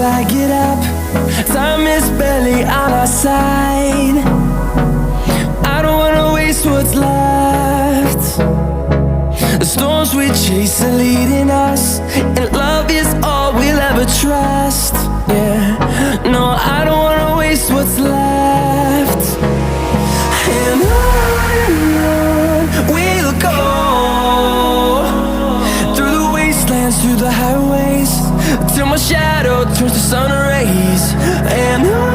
till I get up. Time is barely on our side. I don't wanna waste what's left. The storms we chase are leading us, and love is all we'll ever trust. Yeah, no, I don't wanna waste what's left. And on we'll go, through the wastelands, through the highways, till my shadow turns to sun rays. And on